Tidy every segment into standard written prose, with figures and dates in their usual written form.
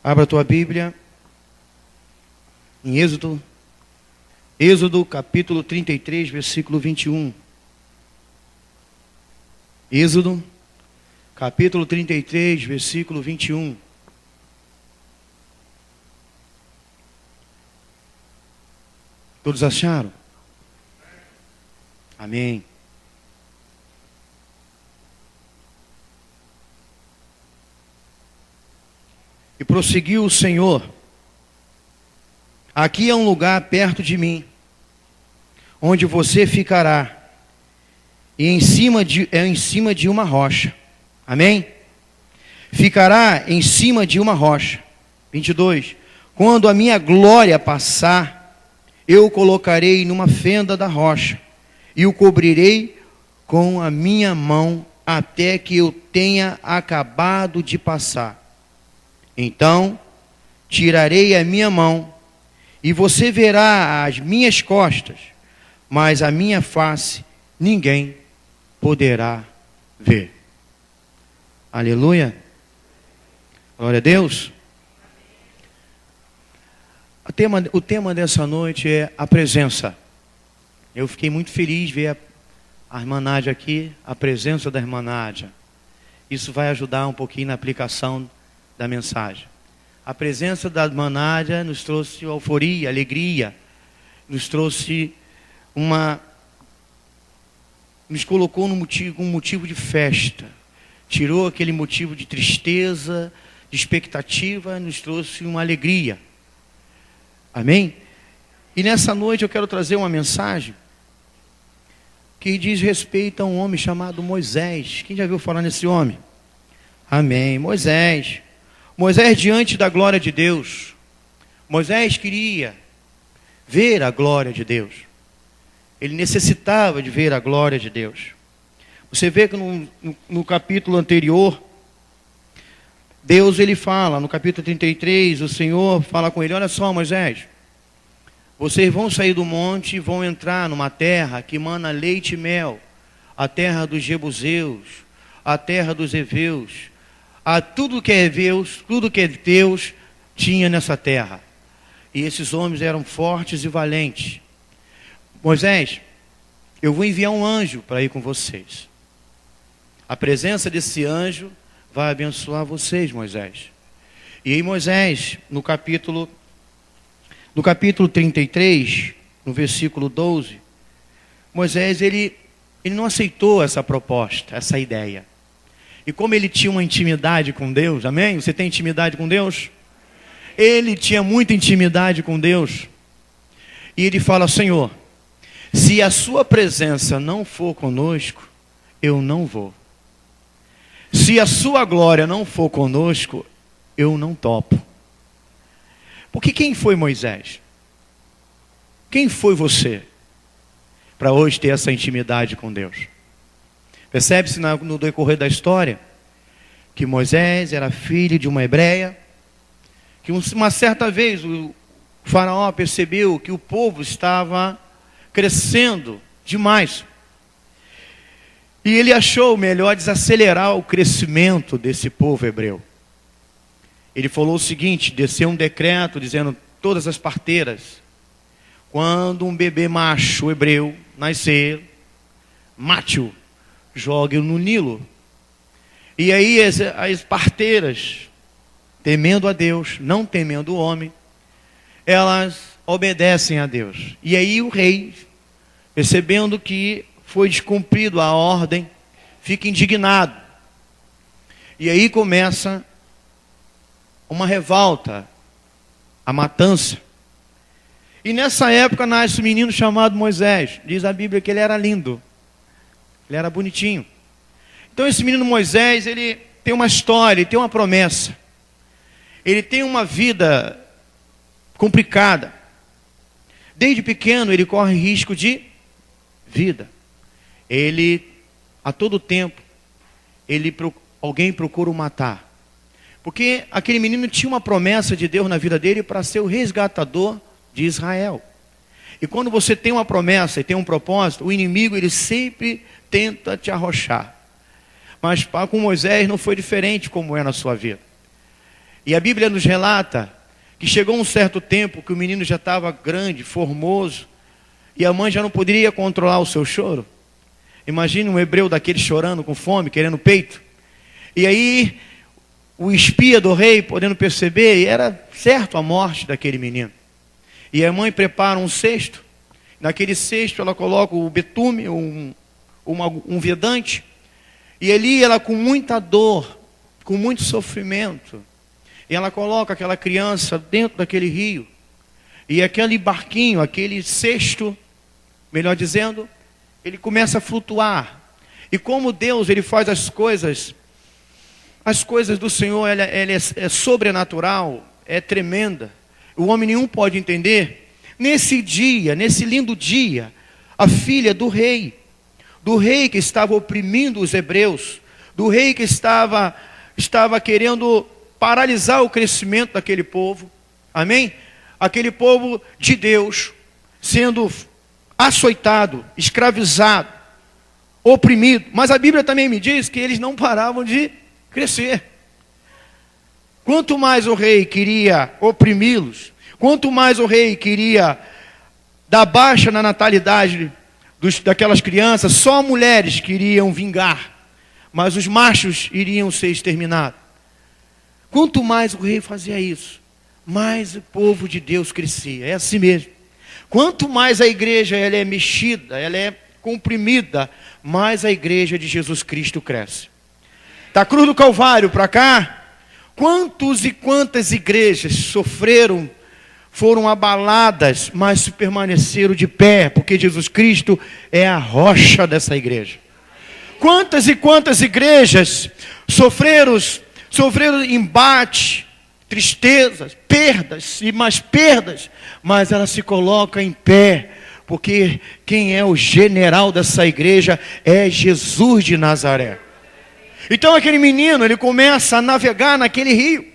Abra a tua Bíblia em Êxodo capítulo 33, versículo 21. Êxodo capítulo 33, versículo 21. Todos acharam? Amém. E prosseguiu o Senhor: aqui é um lugar perto de mim, onde você ficará, e em cima de uma rocha. Amém? Ficará em cima de uma rocha. 22. Quando a minha glória passar, eu o colocarei numa fenda da rocha, e o cobrirei com a minha mão, até que eu tenha acabado de passar. Então, tirarei a minha mão, e você verá as minhas costas, mas a minha face ninguém poderá ver. Aleluia. Glória a Deus. O tema dessa noite é a presença. Eu fiquei muito feliz de ver a irmã Nádia aqui, a presença da irmã Nádia. Isso vai ajudar um pouquinho na aplicação da mensagem. A presença da irmã Nádia nos trouxe euforia, alegria, nos trouxe nos colocou um motivo de festa, tirou aquele motivo de tristeza, de expectativa, nos trouxe uma alegria. Amém? E nessa noite eu quero trazer uma mensagem que diz respeito a um homem chamado Moisés. Quem já viu falar nesse homem? Amém. Moisés diante da glória de Deus. Moisés queria ver a glória de Deus. Ele necessitava de ver a glória de Deus. Você vê que no capítulo anterior, Deus ele fala, no capítulo 33, o Senhor fala com ele: olha só, Moisés, vocês vão sair do monte e vão entrar numa terra que mana leite e mel, a terra dos Jebuseus, a terra dos Heveus, a tudo que é Heveus, tudo que é Deus tinha nessa terra. E esses homens eram fortes e valentes. Moisés, eu vou enviar um anjo para ir com vocês. A presença desse anjo vai abençoar vocês, Moisés. E aí Moisés, no capítulo 33, no versículo 12, Moisés, ele não aceitou essa proposta, essa ideia. E como ele tinha uma intimidade com Deus, amém? Você tem intimidade com Deus? Ele tinha muita intimidade com Deus. E ele fala: Senhor, se a sua presença não for conosco, eu não vou. Se a sua glória não for conosco, eu não topo. Porque quem foi Moisés? Quem foi você para hoje ter essa intimidade com Deus? Percebe-se no decorrer da história que Moisés era filho de uma hebreia, que uma certa vez o faraó percebeu que o povo estava crescendo demais. E ele achou melhor desacelerar o crescimento desse povo hebreu. Ele falou o seguinte: desceu um decreto dizendo: todas as parteiras, quando um bebê macho hebreu nascer, mate-o, jogue-o no Nilo. E aí as parteiras, temendo a Deus, não temendo o homem, elas obedecem a Deus. E aí o rei, percebendo que foi descumprido a ordem, fica indignado. E aí começa uma revolta, a matança. E nessa época nasce um menino chamado Moisés. Diz a Bíblia que ele era lindo, ele era bonitinho. Então esse menino Moisés, ele tem uma história, ele tem uma promessa. Ele tem uma vida complicada. Desde pequeno ele corre risco de vida. Ele, a todo tempo, alguém procura o matar. Porque aquele menino tinha uma promessa de Deus na vida dele para ser o resgatador de Israel. E quando você tem uma promessa e tem um propósito, o inimigo ele sempre tenta te arrochar. Mas com Moisés não foi diferente como é na sua vida. E a Bíblia nos relata que chegou um certo tempo que o menino já estava grande, formoso, e a mãe já não poderia controlar o seu choro. Imagine um hebreu daquele chorando com fome, querendo peito. E aí, o espia do rei, podendo perceber, era certo a morte daquele menino. E a mãe prepara um cesto. Naquele cesto ela coloca o betume, um vedante. E ali ela, com muita dor, com muito sofrimento, e ela coloca aquela criança dentro daquele rio. E aquele barquinho, aquele cesto, melhor dizendo, ele começa a flutuar. E como Deus, ele faz as coisas do Senhor, ela é sobrenatural, é tremenda. O homem nenhum pode entender. Nesse dia, nesse lindo dia, a filha do rei que estava oprimindo os hebreus, do rei que estava querendo paralisar o crescimento daquele povo, amém? Aquele povo de Deus, sendo açoitado, escravizado, oprimido. Mas a Bíblia também me diz que eles não paravam de crescer. Quanto mais o rei queria oprimi-los, quanto mais o rei queria dar baixa na natalidade daquelas crianças, só mulheres queriam vingar, mas os machos iriam ser exterminados. Quanto mais o rei fazia isso, mais o povo de Deus crescia. É assim mesmo. Quanto mais a igreja ela é mexida, ela é comprimida, mais a igreja de Jesus Cristo cresce. Da cruz do Calvário para cá, quantos e quantas igrejas sofreram, foram abaladas, mas se permaneceram de pé, porque Jesus Cristo é a rocha dessa igreja. Quantas e quantas igrejas sofreram embate, tristezas, perdas e mais perdas, mas ela se coloca em pé, porque quem é o general dessa igreja é Jesus de Nazaré. Então aquele menino, ele começa a navegar naquele rio,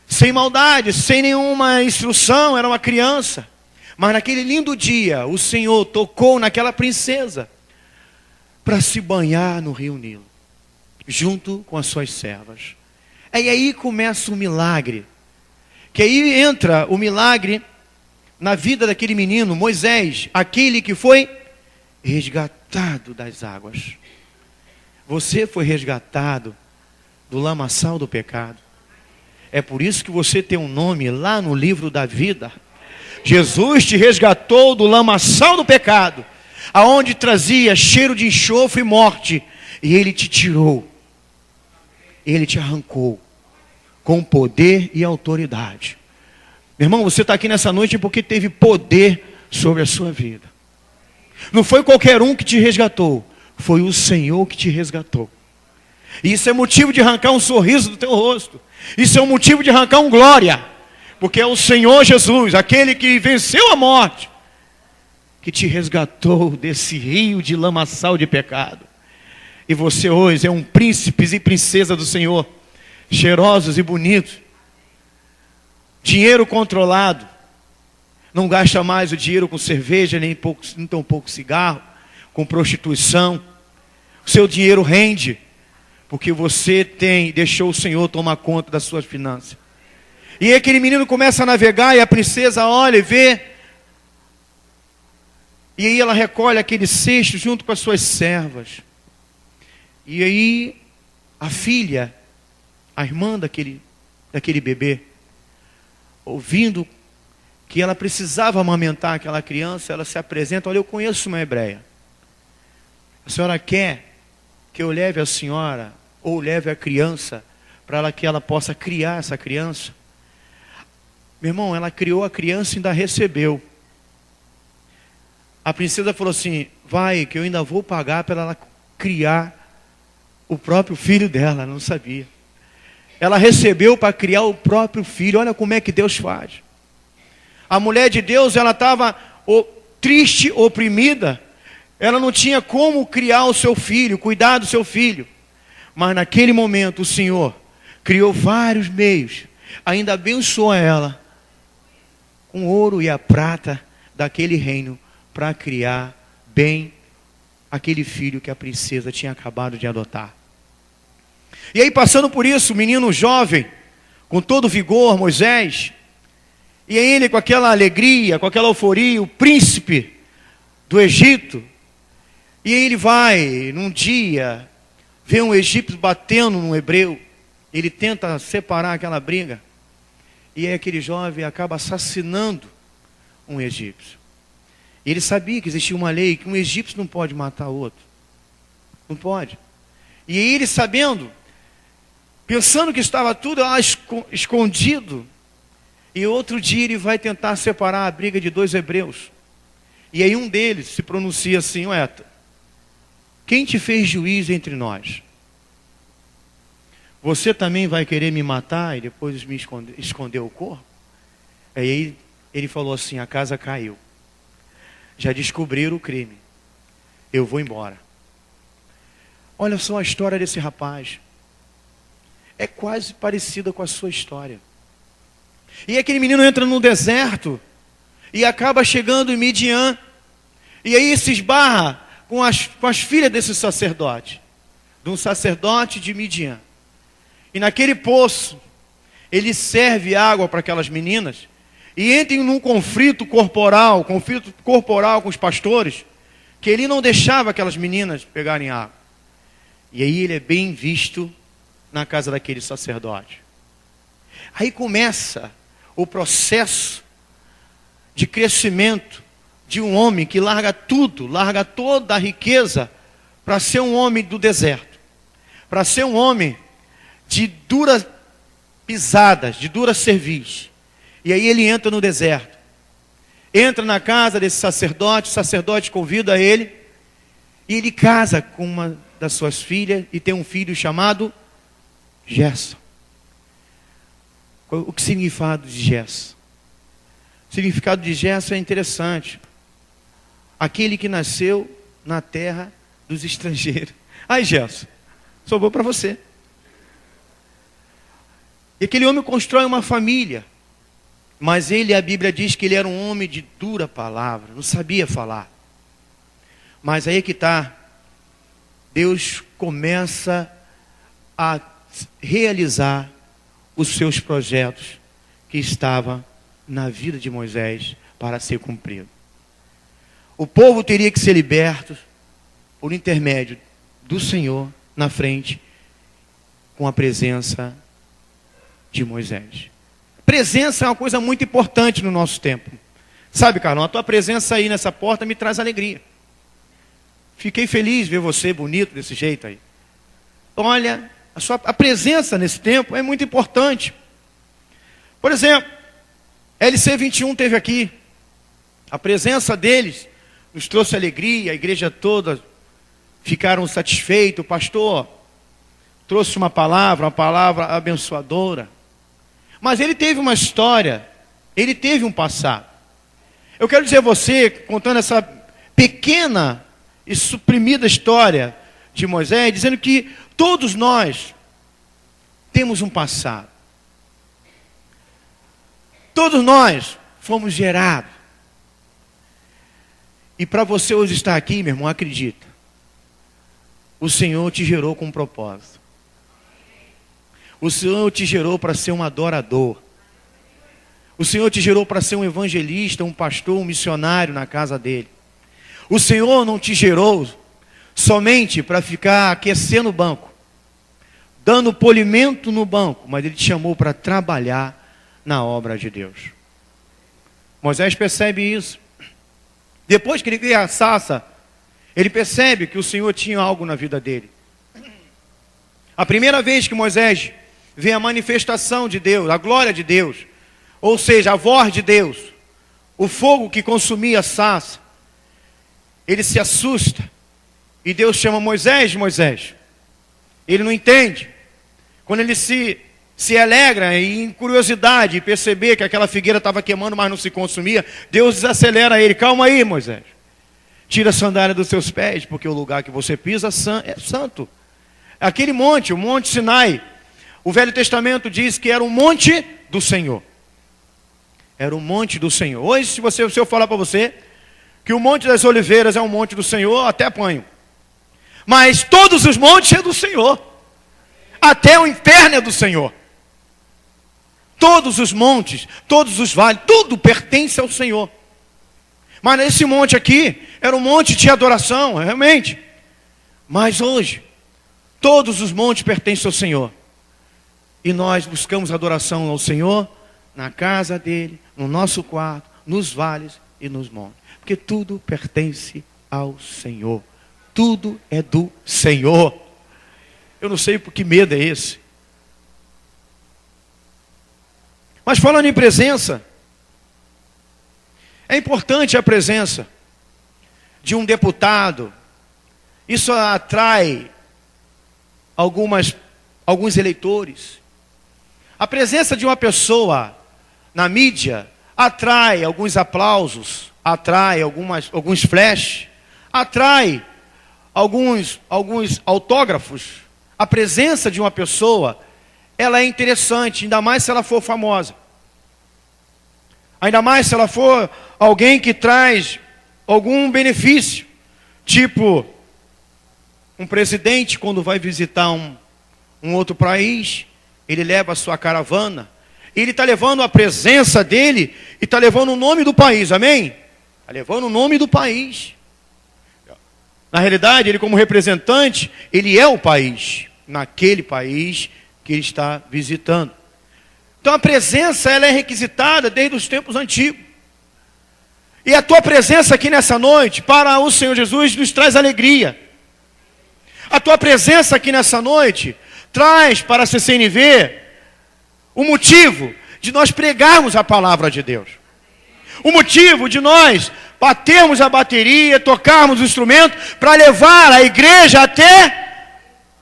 sem maldade, sem nenhuma instrução, era uma criança. Mas naquele lindo dia, o Senhor tocou naquela princesa para se banhar no rio Nilo, junto com as suas servas. E aí começa o milagre, que aí entra o milagre na vida daquele menino, Moisés, aquele que foi resgatado das águas. Você foi resgatado do lamaçal do pecado. É por isso que você tem um nome lá no livro da vida. Jesus te resgatou do lamaçal do pecado, aonde trazia cheiro de enxofre e morte, e Ele te tirou, Ele te arrancou, com poder e autoridade. Meu irmão, você está aqui nessa noite porque teve poder sobre a sua vida. Não foi qualquer um que te resgatou, foi o Senhor que te resgatou. E isso é motivo de arrancar um sorriso do teu rosto. Isso é um motivo de arrancar um glória. Porque é o Senhor Jesus, aquele que venceu a morte, que te resgatou desse rio de lamaçal de pecado. E você hoje é um príncipe e princesa do Senhor, cheirosos e bonitos. Dinheiro controlado. Não gasta mais o dinheiro com cerveja, nem tão pouco cigarro, com prostituição. O seu dinheiro rende, porque você deixou o Senhor tomar conta das suas finanças. E aquele menino começa a navegar, e a princesa olha e vê. E aí ela recolhe aquele cesto junto com as suas servas. E aí a filha, a irmã daquele bebê, ouvindo que ela precisava amamentar aquela criança, ela se apresenta: olha, eu conheço uma hebreia. A senhora quer que eu leve a senhora, ou leve a criança, para que ela possa criar essa criança? Meu irmão, ela criou a criança e ainda recebeu. A princesa falou assim: vai, que eu ainda vou pagar para ela criar o próprio filho dela. Não sabia. Ela recebeu para criar o próprio filho. Olha como é que Deus faz. A mulher de Deus, ela estava triste, oprimida. Ela não tinha como criar o seu filho, cuidar do seu filho. Mas naquele momento o Senhor criou vários meios. Ainda abençoou ela com ouro e a prata daquele reino, para criar bem aquele filho que a princesa tinha acabado de adotar. E aí, passando por isso, o menino jovem, com todo vigor, Moisés. E ele, com aquela alegria, com aquela euforia, o príncipe do Egito. E ele vai, num dia, vê um egípcio batendo num hebreu. Ele tenta separar aquela briga. E aí aquele jovem acaba assassinando um egípcio. E ele sabia que existia uma lei, que um egípcio não pode matar outro. Não pode. E aí ele sabendo, pensando que estava tudo lá escondido, e outro dia ele vai tentar separar a briga de dois hebreus. E aí um deles se pronuncia assim: ué, quem te fez juiz entre nós? Você também vai querer me matar e depois me esconder o corpo? Aí ele falou assim: a casa caiu. Já descobriram o crime. Eu vou embora. Olha só a história desse rapaz. É quase parecida com a sua história. E aquele menino entra no deserto e acaba chegando em Midian. E aí se esbarra com as filhas desse sacerdote. De um sacerdote de Midian. E naquele poço, ele serve água para aquelas meninas. E entra num conflito corporal com os pastores, que ele não deixava aquelas meninas pegarem água. E aí ele é bem visto na casa daquele sacerdote. Aí começa o processo de crescimento de um homem que larga tudo, larga toda a riqueza para ser um homem do deserto, para ser um homem de duras pisadas, de dura cerviz. E aí ele entra no deserto, entra na casa desse sacerdote, o sacerdote convida ele, e ele casa com uma das suas filhas, e tem um filho chamado Gerson. O que significado de Gerson? O significado de Gerson é interessante. Aquele que nasceu na terra dos estrangeiros. Ai, Gerson, sobrou para você. E aquele homem constrói uma família. Mas ele, a Bíblia diz que ele era um homem de dura palavra, não sabia falar. Mas aí que está. Deus começa a realizar os seus projetos que estavam na vida de Moisés para ser cumprido. O povo teria que ser liberto por intermédio do Senhor na frente, com a presença de Moisés. Presença é uma coisa muito importante no nosso tempo. Sabe, Carlão, a tua presença aí nessa porta me traz alegria. Fiquei feliz de ver você bonito desse jeito aí. Olha, a presença nesse tempo é muito importante. Por exemplo, LC21 teve aqui. A presença deles nos trouxe alegria, a igreja toda ficaram satisfeitos. O pastor trouxe uma palavra abençoadora. Mas ele teve uma história, ele teve um passado. Eu quero dizer a você, contando essa pequena e suprimida história de Moisés, dizendo que todos nós temos um passado. Todos nós fomos gerados. E para você hoje estar aqui, meu irmão, acredita. O Senhor te gerou com um propósito. O Senhor te gerou para ser um adorador. O Senhor te gerou para ser um evangelista, um pastor, um missionário na casa dele. O Senhor não te gerou somente para ficar aquecendo o banco, dando polimento no banco, mas Ele te chamou para trabalhar na obra de Deus. Moisés percebe isso. Depois que ele vê a sarça, ele percebe que o Senhor tinha algo na vida dele. A primeira vez que Moisés vê a manifestação de Deus, a glória de Deus, ou seja, a voz de Deus, o fogo que consumia a sarça, ele se assusta. E Deus chama Moisés, Moisés. Ele não entende. Quando ele se alegra e em curiosidade perceber que aquela figueira estava queimando, mas não se consumia, Deus desacelera ele. Calma aí, Moisés. Tira a sandália dos seus pés, porque o lugar que você pisa é santo. Aquele monte, o Monte Sinai, o Velho Testamento diz que era um monte do Senhor. Era um monte do Senhor. Hoje, se eu falar para você que o Monte das Oliveiras é um monte do Senhor, até apanho. Mas todos os montes é do Senhor. Até o inferno é do Senhor. Todos os montes, todos os vales, tudo pertence ao Senhor. Mas esse monte aqui era um monte de adoração, realmente. Mas hoje, todos os montes pertencem ao Senhor. E nós buscamos adoração ao Senhor na casa dele, no nosso quarto, nos vales e nos montes. Porque tudo pertence ao Senhor. Tudo é do Senhor. Eu não sei por que medo é esse. Mas falando em presença, é importante a presença de um deputado. Isso atrai alguns eleitores. A presença de uma pessoa na mídia atrai alguns aplausos, atrai alguns flash, atrai alguns autógrafos. A presença de uma pessoa, ela é interessante, ainda mais se ela for famosa. Ainda mais se ela for alguém que traz algum benefício. Tipo, um presidente, quando vai visitar um outro país, ele leva a sua caravana. Ele está levando a presença dele e está levando o nome do país, amém? Está levando o nome do país. Na realidade, ele como representante, ele é o país, naquele país que ele está visitando. Então a presença, ela é requisitada desde os tempos antigos. E a tua presença aqui nessa noite, para o Senhor Jesus, nos traz alegria. A tua presença aqui nessa noite, traz para a CCNV o motivo de nós pregarmos a palavra de Deus. O motivo de nós batermos a bateria, tocarmos o instrumento, para levar a igreja até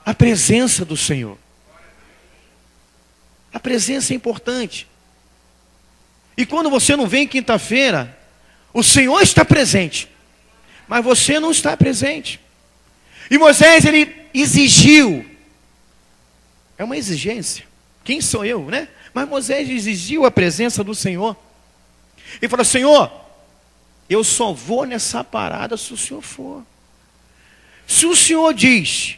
a presença do Senhor. A presença é importante. E quando você não vem quinta-feira, o Senhor está presente, mas você não está presente. E Moisés, ele exigiu. É uma exigência. Quem sou eu, né? Mas Moisés exigiu a presença do Senhor. Ele falou: Senhor, eu só vou nessa parada se o Senhor for. Se o Senhor diz,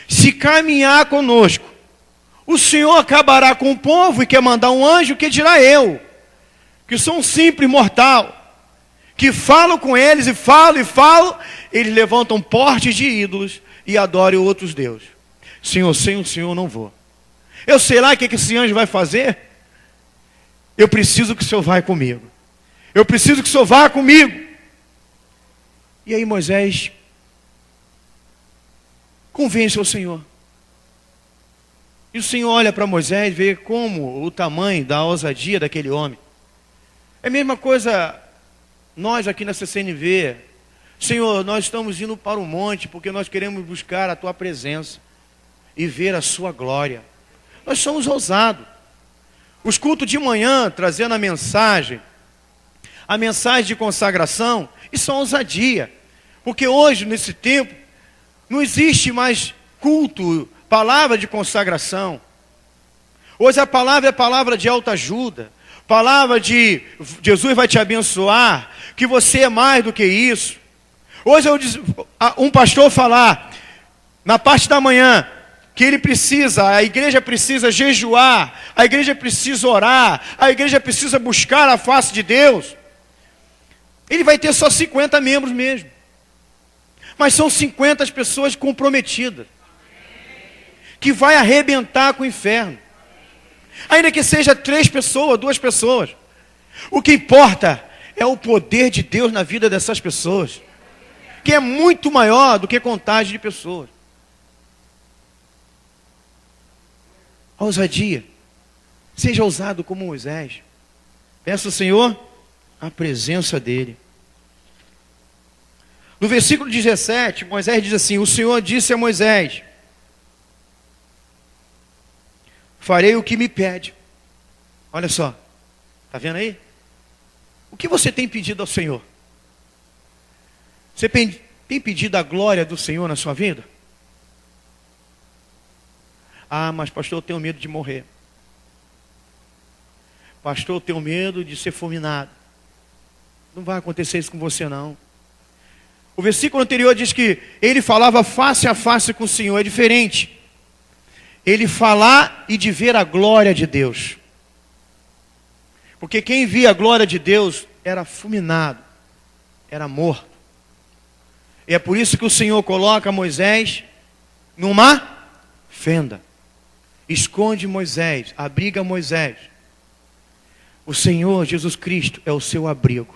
se caminhar conosco, o Senhor acabará com o povo e quer mandar um anjo, que dirá eu, que sou um simples mortal, que falo com eles e falo, eles levantam portes de ídolos e adoram outros deuses. Senhor, sem o Senhor não vou. Eu sei lá o que esse anjo vai fazer. Eu preciso que o Senhor vá comigo. Eu preciso que o Senhor vá comigo. E aí Moisés convence o Senhor. E o Senhor olha para Moisés e vê como o tamanho da ousadia daquele homem. É a mesma coisa nós aqui na CCNV. Senhor, nós estamos indo para o monte porque nós queremos buscar a Tua presença e ver a Sua glória. Nós somos ousados. Os cultos de manhã, trazendo a mensagem de consagração, isso é ousadia. Porque hoje, nesse tempo, não existe mais culto, palavra de consagração. Hoje a palavra é palavra de autoajuda, palavra de Jesus vai te abençoar, que você é mais do que isso. Hoje um pastor falar, na parte da manhã, que a igreja precisa jejuar, a igreja precisa orar, a igreja precisa buscar a face de Deus. Ele vai ter só 50 membros mesmo. Mas são 50 pessoas comprometidas, que vai arrebentar com o inferno. Ainda que seja 3 pessoas, 2 pessoas. O que importa é o poder de Deus na vida dessas pessoas, que é muito maior do que contagem de pessoas. Ousadia. Seja ousado como Moisés. Peça ao Senhor a presença dele. No versículo 17, Moisés diz assim: o Senhor disse a Moisés: farei o que me pede. Olha só, está vendo aí? O que você tem pedido ao Senhor? Você tem pedido a glória do Senhor na sua vida? Ah, mas pastor, eu tenho medo de morrer. Pastor, eu tenho medo de ser fulminado. Não vai acontecer isso com você não. O versículo anterior diz que ele falava face a face com o Senhor. É diferente. Ele falar e de ver a glória de Deus. Porque quem via a glória de Deus era fulminado, era morto. E é por isso que o Senhor coloca Moisés numa fenda. Esconde Moisés, abriga Moisés. O Senhor Jesus Cristo é o seu abrigo.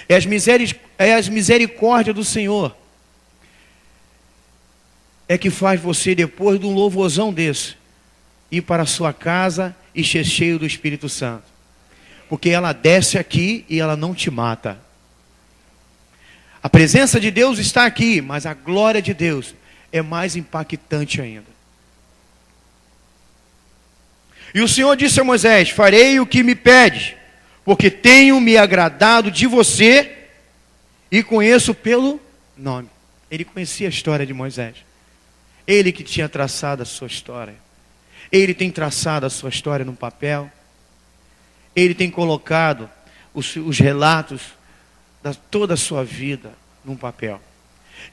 É as misericórdias do Senhor é que faz você, depois de um louvorzão desse, ir para a sua casa e ser cheio do Espírito Santo. Porque ela desce aqui e ela não te mata. A presença de Deus está aqui, mas a glória de Deus é mais impactante ainda. E o Senhor disse a Moisés: farei o que me pedes, porque tenho me agradado de você e conheço pelo nome. Ele conhecia a história de Moisés. Ele que tinha traçado a sua história. Ele tem traçado a sua história no papel. Ele tem colocado os relatos de toda a sua vida num papel.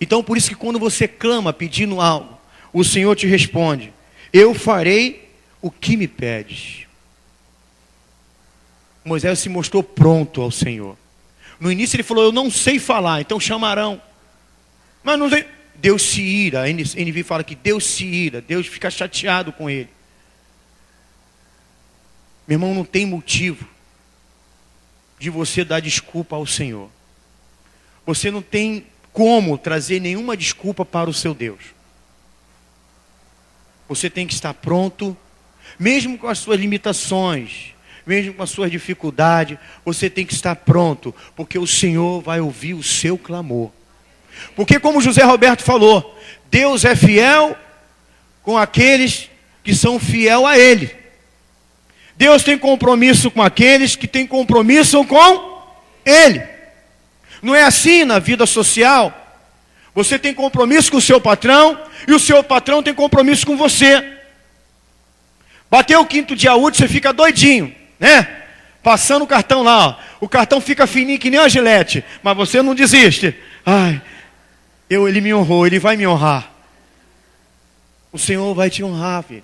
Então, por isso que quando você clama pedindo algo, o Senhor te responde: eu farei o que me pedes. Moisés se mostrou pronto ao Senhor. No início ele falou: eu não sei falar, então chamarão. Mas não sei. Deus se ira. A NVI fala que Deus se ira. Deus fica chateado com ele. Meu irmão, não tem motivo de você dar desculpa ao Senhor. Você não tem como trazer nenhuma desculpa para o seu Deus. Você tem que estar pronto, mesmo com as suas limitações, mesmo com as suas dificuldades, você tem que estar pronto, porque o Senhor vai ouvir o seu clamor. Porque como José Roberto falou, Deus é fiel com aqueles que são fiel a Ele. Deus tem compromisso com aqueles que têm compromisso com Ele. Não é assim na vida social? Você tem compromisso com o seu patrão e o seu patrão tem compromisso com você. Bateu o 5º dia útil, você fica doidinho, né? Passando o cartão lá, ó. O cartão fica fininho que nem uma gilete, mas você não desiste. Ai, ele me honrou, ele vai me honrar. O Senhor vai te honrar, filho.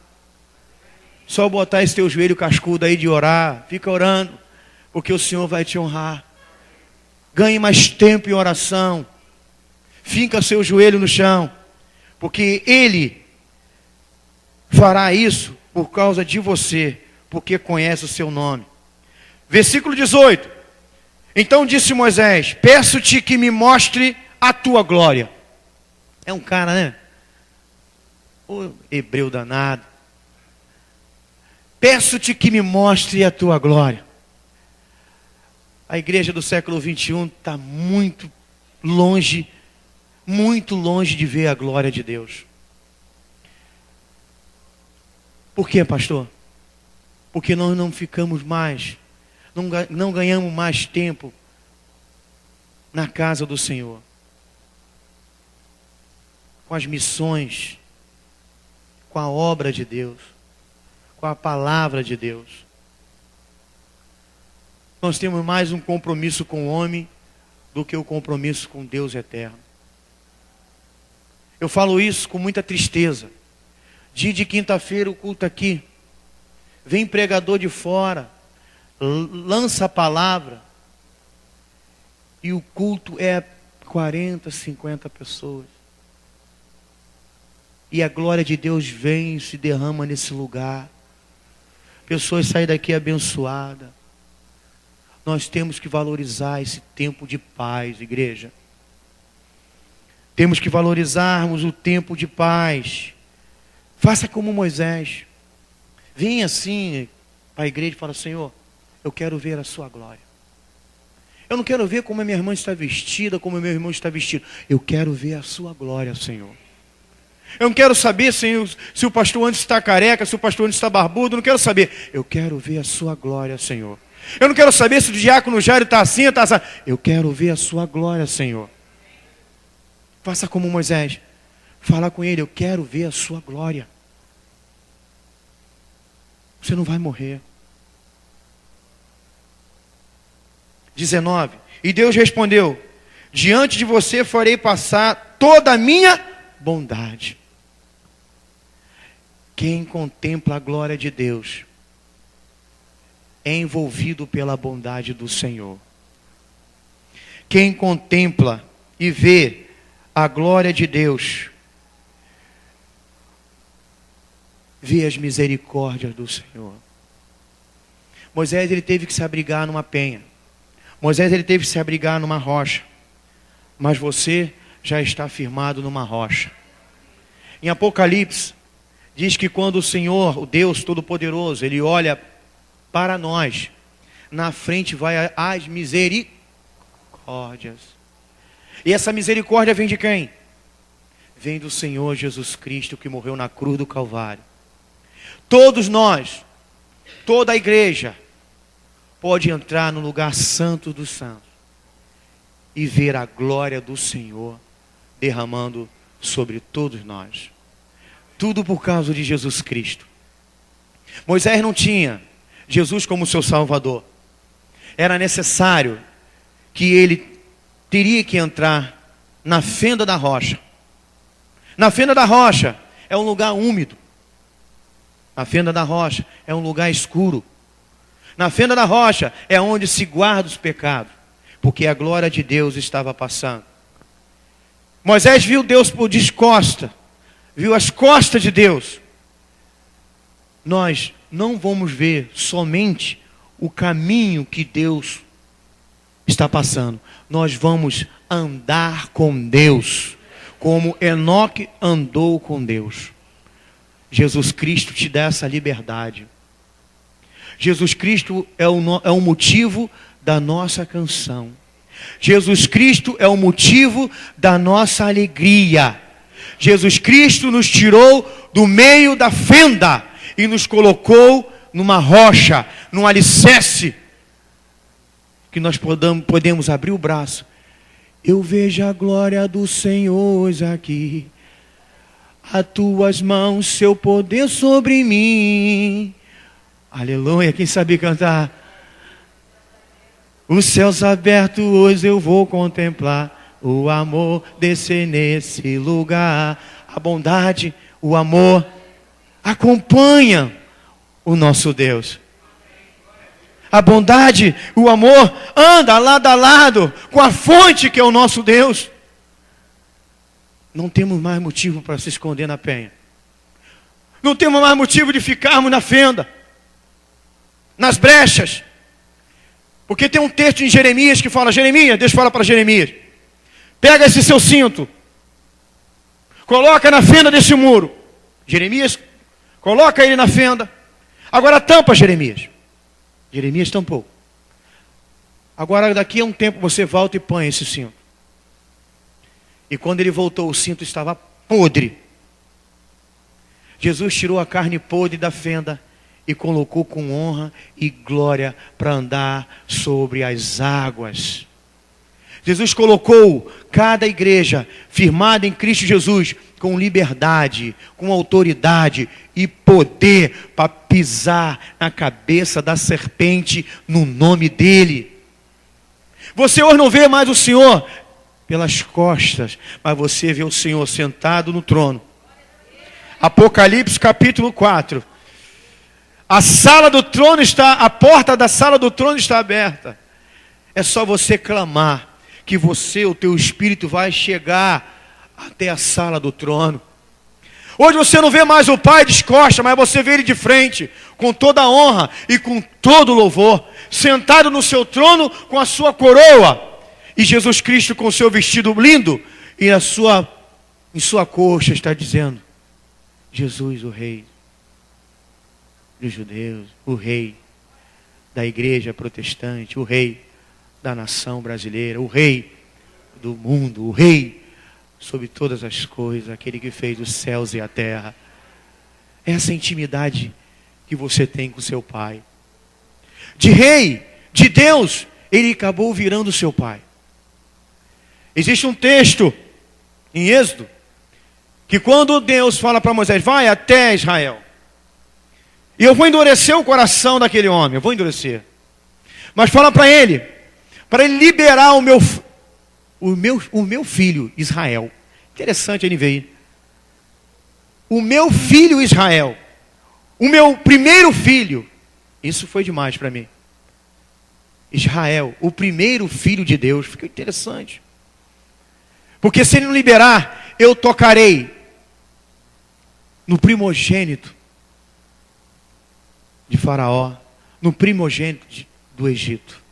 Só botar esse teu joelho cascudo aí de orar, fica orando, porque o Senhor vai te honrar. Ganhe mais tempo em oração. Finca seu joelho no chão, porque Ele fará isso por causa de você, porque conhece o seu nome. Versículo 18. Então disse Moisés: peço-te que me mostre a tua glória. É um cara, né? O hebreu danado. Peço-te que me mostre a tua glória. A igreja do século 21 está muito longe de ver a glória de Deus. Por quê, pastor? Porque nós não ficamos mais, não ganhamos mais tempo na casa do Senhor, com as missões, com a obra de Deus, com a palavra de Deus. Nós temos mais um compromisso com o homem do que o compromisso com Deus eterno. Eu falo isso com muita tristeza. Dia de quinta-feira o culto aqui, vem pregador de fora, lança a palavra, e o culto é 40, 50 pessoas. E a glória de Deus vem e se derrama nesse lugar. Pessoas saem daqui abençoadas. Nós temos que valorizar esse tempo de paz, igreja. Temos que valorizarmos o tempo de paz. Faça como Moisés. Venha assim para a igreja e fala: Senhor, eu quero ver a sua glória. Eu não quero ver como a minha irmã está vestida, como o meu irmão está vestido. Eu quero ver a sua glória, Senhor. Eu não quero saber, Senhor, se o pastor antes está careca, se o pastor antes está barbudo. Eu não quero saber. Eu quero ver a sua glória, Senhor. Eu não quero saber se o diácono Jairo está assim ou está assim. Eu quero ver a sua glória, Senhor. Faça como Moisés. Fala com ele: eu quero ver a sua glória. Você não vai morrer. 19. E Deus respondeu: diante de você farei passar toda a minha bondade. Quem contempla a glória de Deus é envolvido pela bondade do Senhor. Quem contempla e vê a glória de Deus, vê as misericórdias do Senhor. Moisés, ele teve que se abrigar numa penha. Moisés, ele teve que se abrigar numa rocha. Mas você já está firmado numa rocha. Em Apocalipse, diz que quando o Senhor, o Deus Todo-Poderoso, ele olha para nós, na frente vai as misericórdias. E essa misericórdia vem de quem? Vem do Senhor Jesus Cristo, que morreu na cruz do Calvário. Todos nós, toda a igreja, pode entrar no lugar santo dos santos e ver a glória do Senhor derramando sobre todos nós. Tudo por causa de Jesus Cristo. Moisés não tinha Jesus como seu Salvador. Era necessário que ele teria que entrar na fenda da rocha. Na fenda da rocha é um lugar úmido. Na fenda da rocha é um lugar escuro. Na fenda da rocha é onde se guarda os pecados, porque a glória de Deus estava passando. Moisés viu Deus por descosta, viu as costas de Deus. Nós não vamos ver somente o caminho que Deus está passando. Nós vamos andar com Deus, como Enoque andou com Deus. Jesus Cristo te dá essa liberdade. Jesus Cristo é o motivo da nossa canção. Jesus Cristo é o motivo da nossa alegria. Jesus Cristo nos tirou do meio da fenda e nos colocou numa rocha, num alicerce, que nós podemos abrir o braço. Eu vejo a glória do Senhor aqui, as tuas mãos, seu poder sobre mim. Aleluia, quem sabe cantar? Os céus abertos hoje eu vou contemplar, o amor descer nesse lugar. A bondade, o amor acompanha o nosso Deus. A bondade, o amor anda lado a lado com a fonte que é o nosso Deus. Não temos mais motivo para se esconder na penha. Não temos mais motivo de ficarmos na fenda, nas brechas. Porque tem um texto em Jeremias que fala, Jeremias, Deus fala para Jeremias, pega esse seu cinto, coloca na fenda desse muro. Jeremias, coloca ele na fenda. Agora tampa, Jeremias. Jeremias tampou. Agora daqui a um tempo você volta e põe esse cinto. E quando ele voltou, o cinto estava podre. Jesus tirou a carne podre da fenda e colocou com honra e glória para andar sobre as águas. Jesus colocou cada igreja firmada em Cristo Jesus com liberdade, com autoridade e poder para pisar na cabeça da serpente no nome dele. Você hoje não vê mais o Senhor pelas costas, mas você vê o Senhor sentado no trono. Apocalipse capítulo 4. A sala do trono está, a porta da sala do trono está aberta. É só você clamar que você, o teu espírito vai chegar até a sala do trono. Hoje você não vê mais o Pai descosta, mas você vê Ele de frente, com toda a honra e com todo o louvor, sentado no seu trono com a sua coroa, e Jesus Cristo com o seu vestido lindo, e em sua coxa está dizendo, Jesus, o Rei dos judeus, o Rei da igreja protestante, o Rei da nação brasileira, o Rei do mundo, o Rei sobre todas as coisas, aquele que fez os céus e a terra. Essa intimidade que você tem com seu Pai. De Rei, de Deus, ele acabou virando seu Pai. Existe um texto em Êxodo, que quando Deus fala para Moisés, vai até Israel, e eu vou endurecer o coração daquele homem, eu vou endurecer. Mas fala para ele liberar o meu filho Israel. Interessante ele veio. O meu filho Israel. O meu primeiro filho. Isso foi demais para mim. Israel, o primeiro filho de Deus. Fica interessante. Porque se ele não liberar, eu tocarei no primogênito de Faraó, no primogênito do Egito.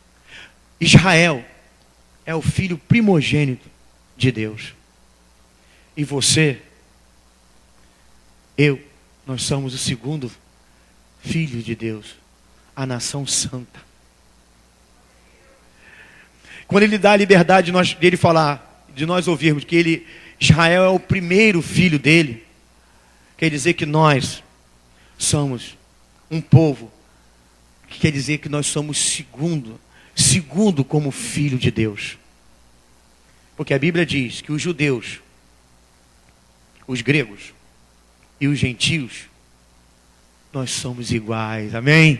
Israel é o filho primogênito de Deus. E você, nós somos o segundo filho de Deus, a nação santa. Quando ele dá a liberdade dele falar, de nós ouvirmos que Israel é o primeiro filho dele, quer dizer que nós somos um povo, que quer dizer que nós somos segundo como filho de Deus. Porque a Bíblia diz que os judeus, os gregos e os gentios, nós somos iguais, amém?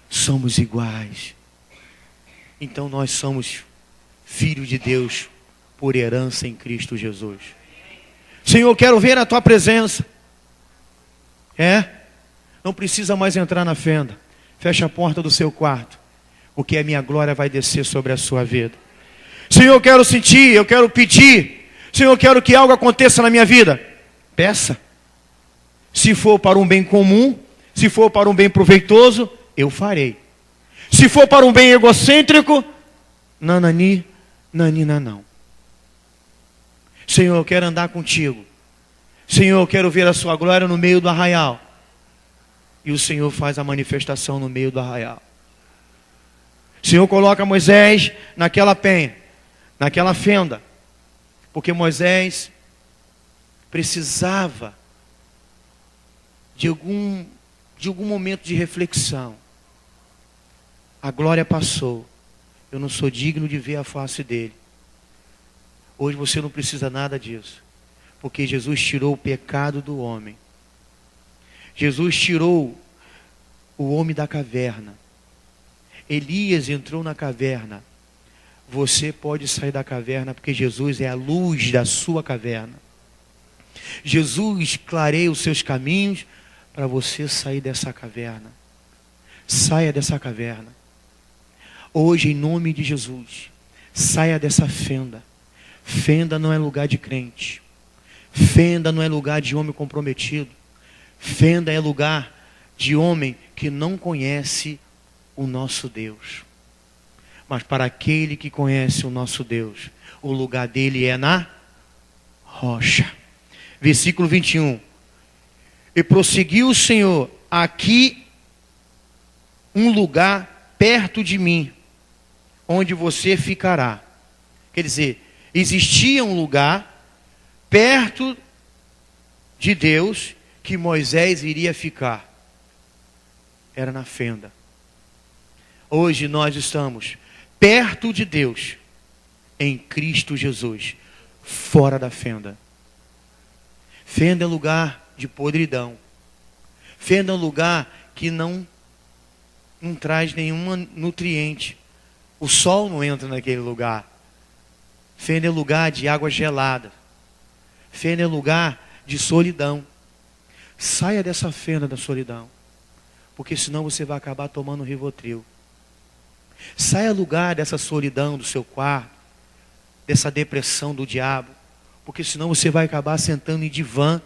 Somos iguais. Então nós somos filhos de Deus por herança em Cristo Jesus. Senhor, eu quero ver a tua presença. Não precisa mais entrar na fenda. Fecha a porta do seu quarto, porque a minha glória vai descer sobre a sua vida. Senhor, eu quero sentir, eu quero pedir. Senhor, eu quero que algo aconteça na minha vida. Peça. Se for para um bem comum, se for para um bem proveitoso, eu farei. Se for para um bem egocêntrico, nanani, nanina não. Senhor, eu quero andar contigo. Senhor, eu quero ver a sua glória no meio do arraial. E o Senhor faz a manifestação no meio do arraial. O Senhor coloca Moisés naquela penha, naquela fenda, porque Moisés precisava de algum momento de reflexão. A glória passou. Eu não sou digno de ver a face dele. Hoje você não precisa nada disso, porque Jesus tirou o pecado do homem. Jesus tirou o homem da caverna. Elias entrou na caverna. Você pode sair da caverna, porque Jesus é a luz da sua caverna. Jesus clareia os seus caminhos para você sair dessa caverna. Saia dessa caverna. Hoje, em nome de Jesus, saia dessa fenda. Fenda não é lugar de crente. Fenda não é lugar de homem comprometido. Fenda é lugar de homem que não conhece o nosso Deus. Mas para aquele que conhece o nosso Deus, o lugar dele é na rocha. Versículo 21. E prosseguiu o Senhor: aqui um lugar perto de mim, onde você ficará. Quer dizer, existia um lugar perto de Deus que Moisés iria ficar. Era na fenda. Hoje nós estamos perto de Deus em Cristo Jesus, fora da fenda. Fenda é lugar de podridão. Fenda é lugar que não traz nenhum nutriente. O sol não entra naquele lugar. Fenda é lugar de água gelada. Fenda é lugar de solidão. Saia dessa fenda da solidão, porque senão você vai acabar tomando Rivotril. Saia lugar dessa solidão do seu quarto, dessa depressão do diabo, porque senão você vai acabar sentando em divã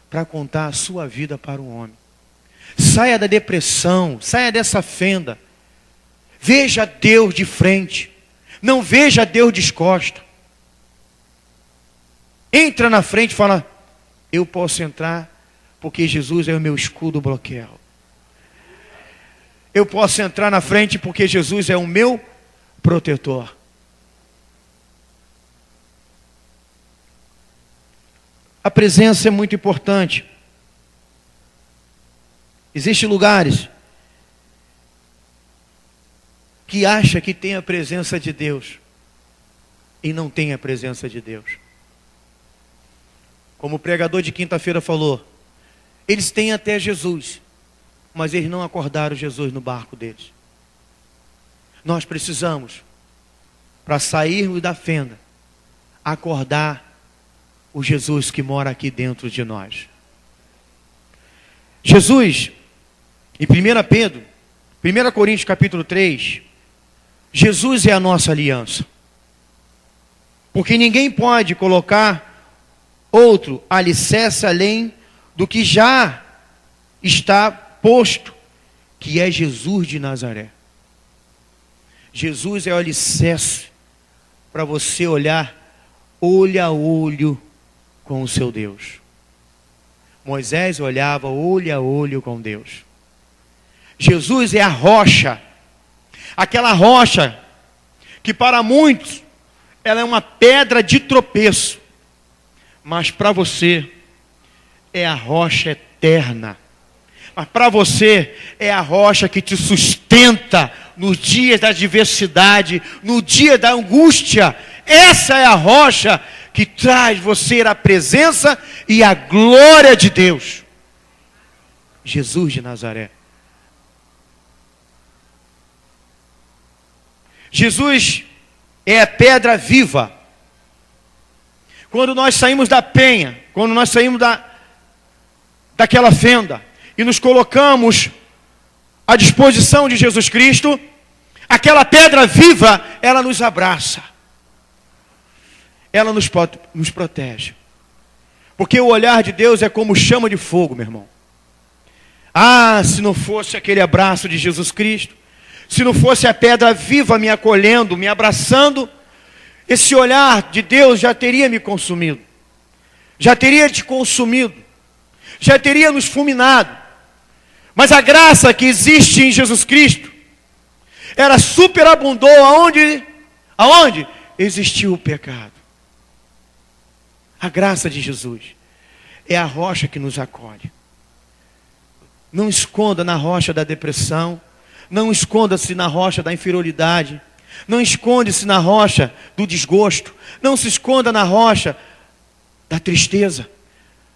para contar a sua vida para um homem. Saia da depressão, saia dessa fenda. Veja Deus de frente, não veja Deus de costas. Entra na frente e fala: eu posso entrar porque Jesus é o meu escudo bloqueio. Eu posso entrar na frente porque Jesus é o meu protetor. A presença é muito importante. Existem lugares que acham que tem a presença de Deus e não tem a presença de Deus. Como o pregador de quinta-feira falou, eles têm até Jesus, mas eles não acordaram Jesus no barco deles. Nós precisamos, para sairmos da fenda, acordar o Jesus que mora aqui dentro de nós. Jesus, em 1 Coríntios capítulo 3, Jesus é a nossa aliança. Porque ninguém pode colocar outro alicerce além do que já está posto, que é Jesus de Nazaré. Jesus é o alicerce para você olhar olho a olho com o seu Deus. Moisés olhava olho a olho com Deus. Jesus é a rocha, aquela rocha que para muitos ela é uma pedra de tropeço, mas para você é a rocha eterna. Mas para você é a rocha que te sustenta nos dias da adversidade, no dia da angústia. Essa é a rocha que traz você a presença e a glória de Deus. Jesus de Nazaré. Jesus é a pedra viva. Quando nós saímos da penha, quando nós saímos daquela fenda e nos colocamos à disposição de Jesus Cristo, aquela pedra viva, ela nos abraça. Ela nos protege. Porque o olhar de Deus é como chama de fogo, meu irmão. Ah, se não fosse aquele abraço de Jesus Cristo, se não fosse a pedra viva me acolhendo, me abraçando, esse olhar de Deus já teria me consumido. Já teria te consumido. Já teria nos fulminado. Mas a graça que existe em Jesus Cristo, ela superabundou aonde existiu o pecado. A graça de Jesus é a rocha que nos acolhe. Não esconda na rocha da depressão. Não esconda-se na rocha da inferioridade. Não esconde-se na rocha do desgosto. Não se esconda na rocha da tristeza.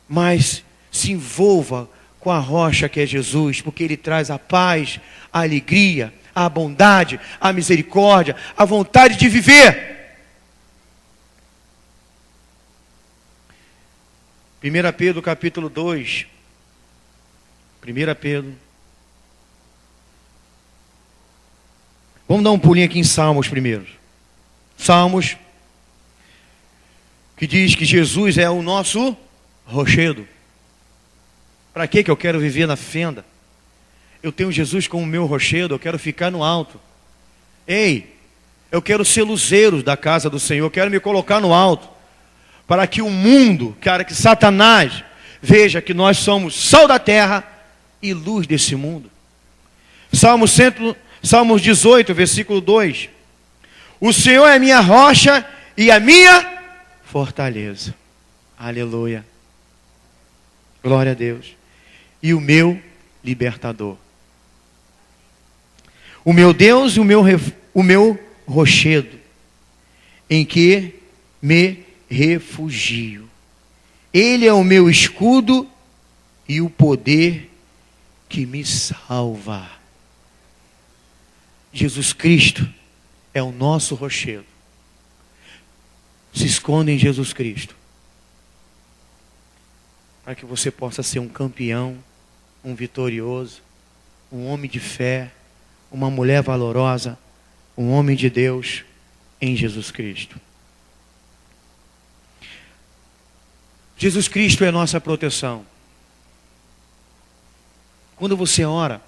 Mas se envolva com a rocha que é Jesus, porque Ele traz a paz, a alegria, a bondade, a misericórdia, a vontade de viver. 1 Pedro capítulo 2. 1 Pedro. Vamos dar um pulinho aqui em Salmos primeiro. Salmos, que diz que Jesus é o nosso rochedo. Para que eu quero viver na fenda? Eu tenho Jesus como meu rochedo, eu quero ficar no alto. Ei, eu quero ser luzeiro da casa do Senhor, eu quero me colocar no alto. Para que o mundo, que Satanás, veja que nós somos sal da terra e luz desse mundo. Salmos 18, versículo 2. O Senhor é minha rocha e a minha fortaleza. Aleluia. Glória a Deus. E o meu libertador. O meu Deus e o meu rochedo, em que me refugio. Ele é o meu escudo e o poder que me salva. Jesus Cristo é o nosso rochedo. Se esconda em Jesus Cristo, para que você possa ser um campeão, um vitorioso, um homem de fé, uma mulher valorosa, um homem de Deus em Jesus Cristo. Jesus Cristo é a nossa proteção. Quando você ora,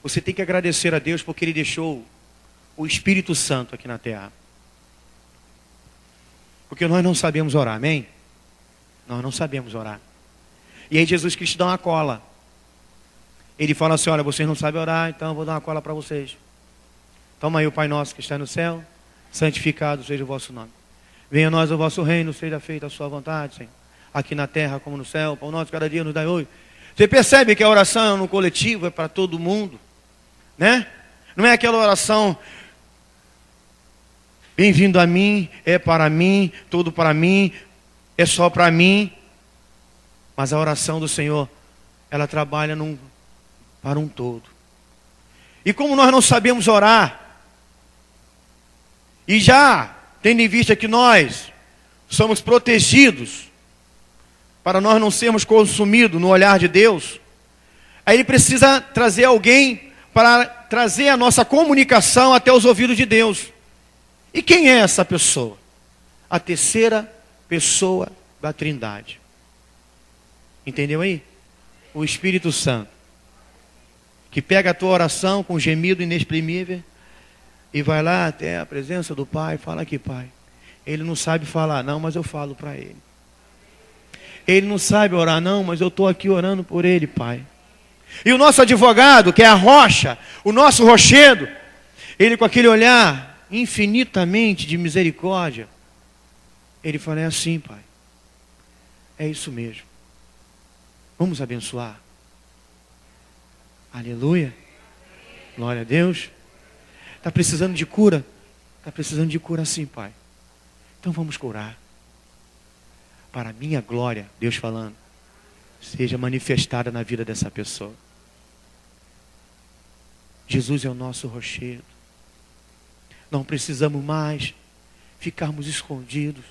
você tem que agradecer a Deus porque Ele deixou o Espírito Santo aqui na terra. Porque nós não sabemos orar, amém? Nós não sabemos orar. E aí Jesus Cristo dá uma cola. Ele fala assim, olha, vocês não sabem orar, então eu vou dar uma cola para vocês. Toma aí o Pai Nosso que está no céu, santificado seja o vosso nome. Venha a nós o vosso reino, seja feita a sua vontade, Senhor. Aqui na terra como no céu, pão nosso cada dia nos dai hoje. Você percebe que a oração no coletivo é para todo mundo, né? Não é aquela oração, bem-vindo a mim, é para mim, tudo para mim, é só para mim. Mas a oração do Senhor, ela trabalha para um todo. E como nós não sabemos orar, e já tendo em vista que nós somos protegidos, para nós não sermos consumidos no olhar de Deus, aí Ele precisa trazer alguém para trazer a nossa comunicação até os ouvidos de Deus. E quem é essa pessoa? A terceira pessoa da Trindade. Entendeu aí? O Espírito Santo, que pega a tua oração com gemido inexprimível e vai lá até a presença do Pai e fala aqui, Pai. Ele não sabe falar não, mas eu falo para ele. Ele não sabe orar não, mas eu estou aqui orando por ele, Pai. E o nosso advogado, que é a rocha, o nosso rochedo, ele com aquele olhar infinitamente de misericórdia, ele fala, é assim, Pai. É isso mesmo. Vamos abençoar. Aleluia. Glória a Deus. Está precisando de cura? Está precisando de cura sim, Pai. Então vamos curar. Para a minha glória, Deus falando, seja manifestada na vida dessa pessoa. Jesus é o nosso rochedo. Não precisamos mais ficarmos escondidos.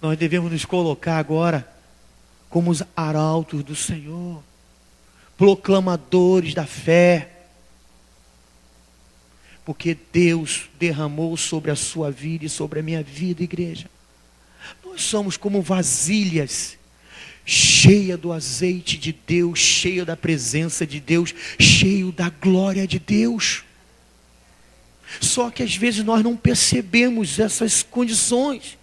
Nós devemos nos colocar agora como os arautos do Senhor, proclamadores da fé, porque Deus derramou sobre a sua vida e sobre a minha vida, igreja. Nós somos como vasilhas, cheia do azeite de Deus, cheia da presença de Deus, cheio da glória de Deus. Só que às vezes nós não percebemos essas condições,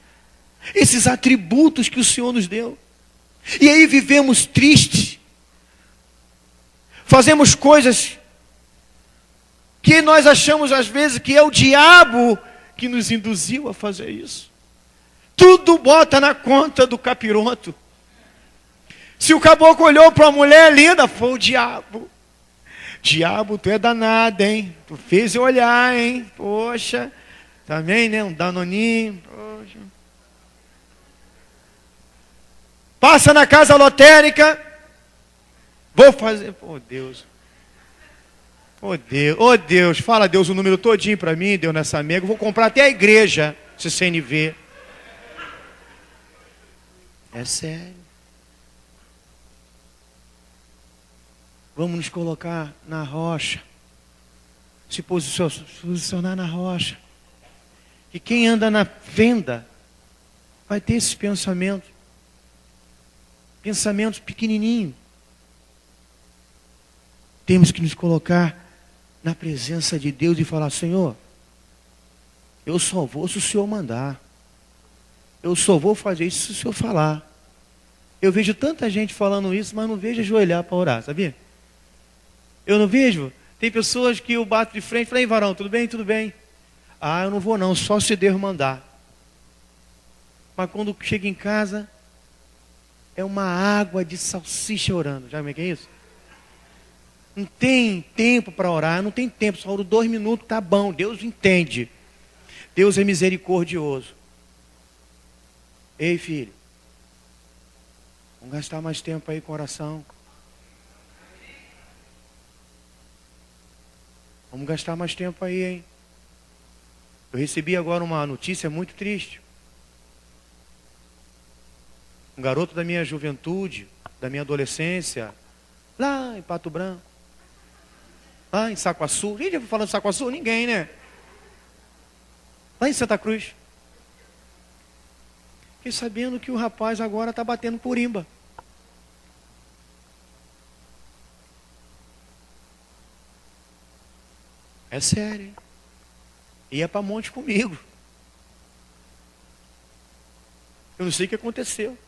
esses atributos que o Senhor nos deu. E aí vivemos tristes, fazemos coisas que nós achamos às vezes que é o diabo que nos induziu a fazer isso. Tudo bota na conta do capiroto. Se o caboclo olhou para uma mulher linda, foi o diabo. Diabo, tu é danado, hein? Tu fez eu olhar, hein? Poxa, também, né? Um danoninho. Poxa. Passa na casa lotérica. Vou fazer. Oh, Deus. Oh, Deus. Oh, Deus. Fala, Deus, o número todinho para mim, Deus, nessa mega. Vou comprar até a igreja, esse CNV. É sério. Vamos nos colocar na rocha. Se posicionar na rocha. E quem anda na fenda vai ter esses pensamentos. Pensamentos pequenininhos. Temos que nos colocar na presença de Deus e falar, Senhor, eu só vou se o Senhor mandar. Eu só vou fazer isso se o Senhor falar. Eu vejo tanta gente falando isso, mas não vejo ajoelhar para orar, sabia? Eu não vejo. Tem pessoas que eu bato de frente e falo, ei, varão, tudo bem? Tudo bem. Ah, eu não vou não, só se Deus mandar. Mas quando chega em casa, é uma água de salsicha orando. Já como é isso? Não tem tempo para orar, não tem tempo, só oro 2 minutos, tá bom, Deus entende. Deus é misericordioso. Ei, filho, vamos gastar mais tempo aí com oração. Vamos gastar mais tempo aí, hein? Eu recebi agora uma notícia muito triste. Um garoto da minha juventude, da minha adolescência, lá em Pato Branco, lá em Saquaçu. Quem já foi falando de Saquaçu? Ninguém, né? Lá em Santa Cruz. Fiquei sabendo que o rapaz agora está batendo corimba. É sério, hein? Ia para monte comigo. Eu não sei o que aconteceu.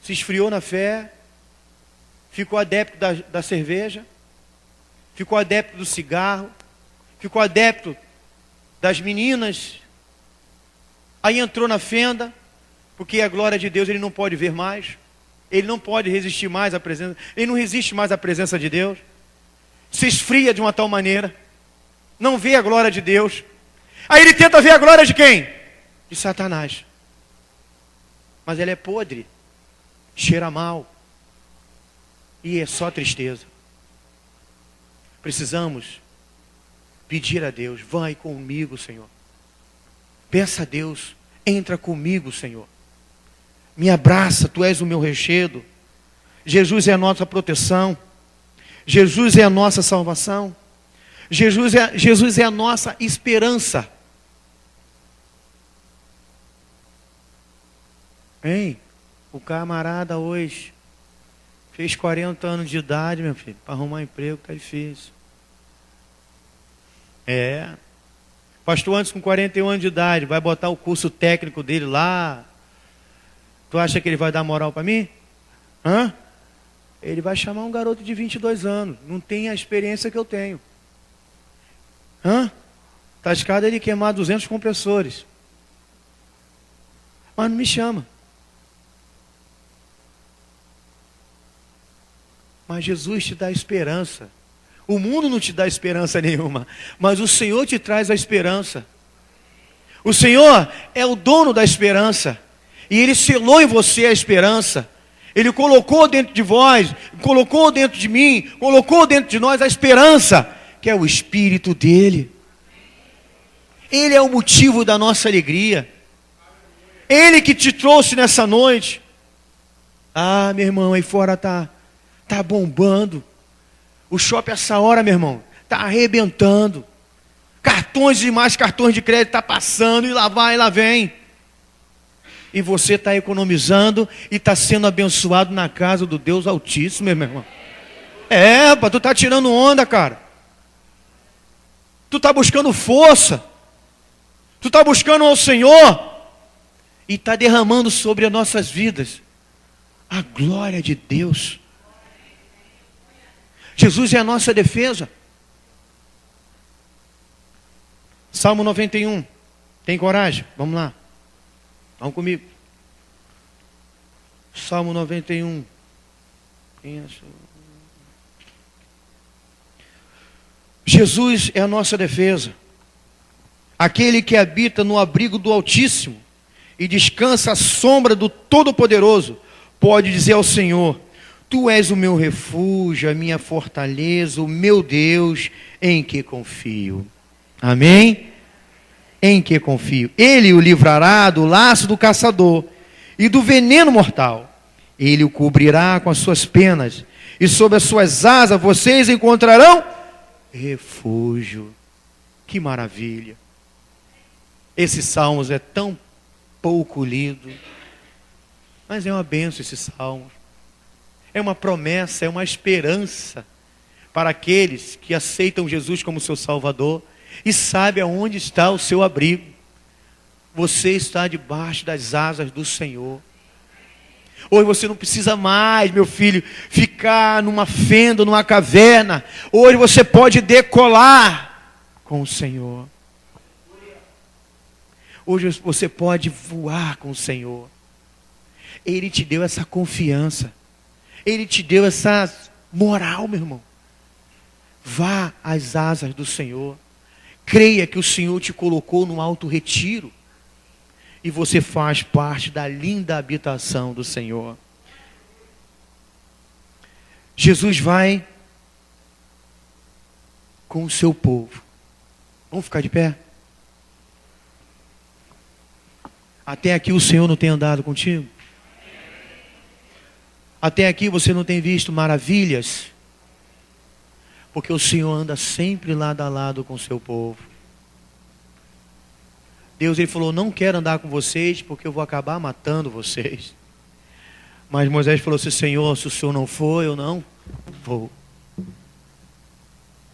Se esfriou na fé, ficou adepto da cerveja, ficou adepto do cigarro, ficou adepto das meninas, aí entrou na fenda, porque a glória de Deus ele não pode ver mais, ele não pode resistir mais à presença, ele não resiste mais à presença de Deus, se esfria de uma tal maneira, não vê a glória de Deus, aí ele tenta ver a glória de quem? De Satanás, mas ela é podre, cheira mal, e é só tristeza. Precisamos pedir a Deus, vai comigo, Senhor. Peça a Deus, entra comigo, Senhor. Me abraça, Tu és o meu rochedo. Jesus é a nossa proteção. Jesus é a nossa salvação. Jesus é a nossa esperança. Hein? O camarada hoje fez 40 anos de idade, meu filho. Para arrumar emprego tá difícil. Pastor Anderson com 41 anos de idade vai botar o curso técnico dele lá. Tu acha que ele vai dar moral para mim? Ele vai chamar um garoto de 22 anos. Não tem a experiência que eu tenho. Tá escada ele queimar 200 compressores. Mas não me chama. Mas Jesus te dá esperança. O mundo não te dá esperança nenhuma, mas o Senhor te traz a esperança. O Senhor é o dono da esperança. E Ele selou em você a esperança. Ele colocou dentro de vós, colocou dentro de mim, colocou dentro de nós a esperança, que é o Espírito dEle. Ele é o motivo da nossa alegria. Ele que te trouxe nessa noite. Meu irmão, aí fora tá bombando. O shopping essa hora, meu irmão, tá arrebentando. Cartões e mais cartões de crédito tá passando, e lá vai, e lá vem. E você está economizando e está sendo abençoado na casa do Deus Altíssimo, meu irmão. Tu está tirando onda, cara. Tu está buscando força. Tu está buscando ao Senhor. E está derramando sobre as nossas vidas a glória de Deus. Jesus é a nossa defesa. Salmo 91. Tem coragem? Vamos lá. Vão comigo. Salmo 91. Jesus é a nossa defesa. Aquele que habita no abrigo do Altíssimo e descansa à sombra do Todo-Poderoso, pode dizer ao Senhor: Tu és o meu refúgio, a minha fortaleza, o meu Deus, em que confio. Amém? Em que confio. Ele o livrará do laço do caçador e do veneno mortal. Ele o cobrirá com as suas penas, e sob as suas asas vocês encontrarão refúgio. Que maravilha! Esse salmo é tão pouco lido, mas é uma bênção esse salmo. É uma promessa, é uma esperança para aqueles que aceitam Jesus como seu Salvador e sabem aonde está o seu abrigo. Você está debaixo das asas do Senhor. Hoje você não precisa mais, meu filho, ficar numa fenda, numa caverna. Hoje você pode decolar com o Senhor. Hoje você pode voar com o Senhor. Ele te deu essa confiança. Ele te deu essa moral, meu irmão. Vá às asas do Senhor. Creia que o Senhor te colocou no alto retiro. E você faz parte da linda habitação do Senhor. Jesus vai com o seu povo. Vamos ficar de pé? Até aqui o Senhor não tem andado contigo? Até aqui você não tem visto maravilhas? Porque o Senhor anda sempre lado a lado com o seu povo. Deus, Ele falou: não quero andar com vocês porque eu vou acabar matando vocês. Mas Moisés falou assim: Senhor, se o Senhor não for, eu não vou.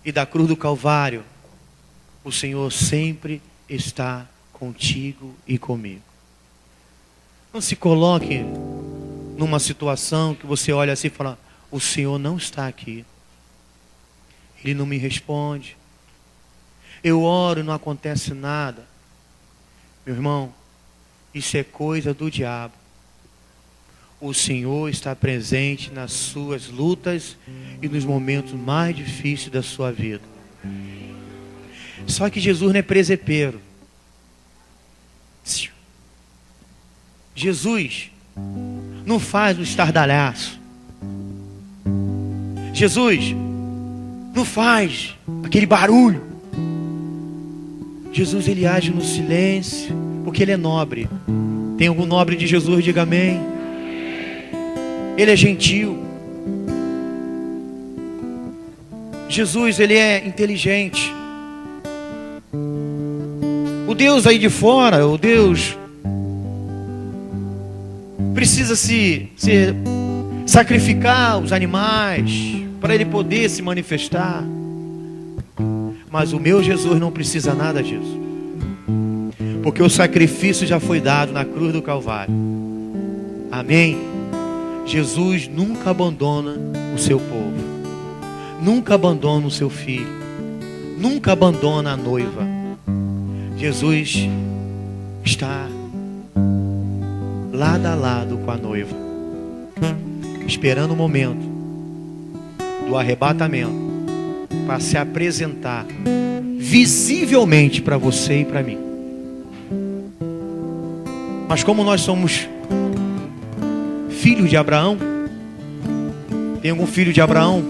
E da cruz do Calvário, o Senhor sempre está contigo e comigo. Não se coloque numa situação que você olha assim e fala: o Senhor não está aqui. Ele não me responde. Eu oro e não acontece nada. Meu irmão, isso é coisa do diabo. O Senhor está presente nas suas lutas e nos momentos mais difíceis da sua vida. Só que Jesus não é presepeiro. Jesus não faz o estardalhaço. Jesus não faz aquele barulho. Jesus, Ele age no silêncio, porque Ele é nobre. Tem algum nobre de Jesus? Diga amém. Ele é gentil. Jesus, ele é inteligente. O Deus aí de fora, o Deus precisa se sacrificar os animais para ele poder se manifestar. Mas o meu Jesus não precisa nada disso, porque o sacrifício já foi dado na cruz do Calvário. Amém? Jesus nunca abandona o seu povo, nunca abandona o seu filho, nunca abandona a noiva. Jesus está lado a lado com a noiva, esperando o momento do arrebatamento para se apresentar visivelmente para você e para mim. Mas como nós somos filhos de Abraão, tem algum filho de Abraão?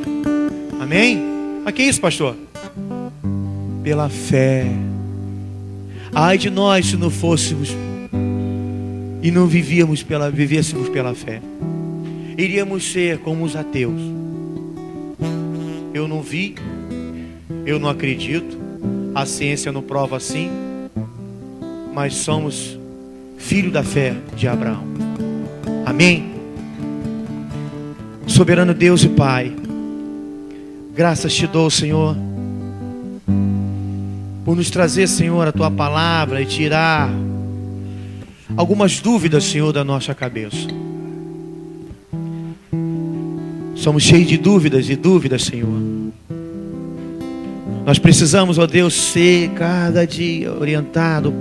Amém? Mas que isso, pastor? Pela fé. Ai de nós se não fôssemos e não vivêssemos pela fé. Iríamos ser como os ateus. Eu não vi, eu não acredito, a ciência não prova assim, mas somos filho da fé de Abraão. Amém? Soberano Deus e Pai, graças te dou, Senhor, por nos trazer, Senhor, a Tua palavra e tirar algumas dúvidas, Senhor, da nossa cabeça. Somos cheios de dúvidas, Senhor. Nós precisamos, ó Deus, ser cada dia orientado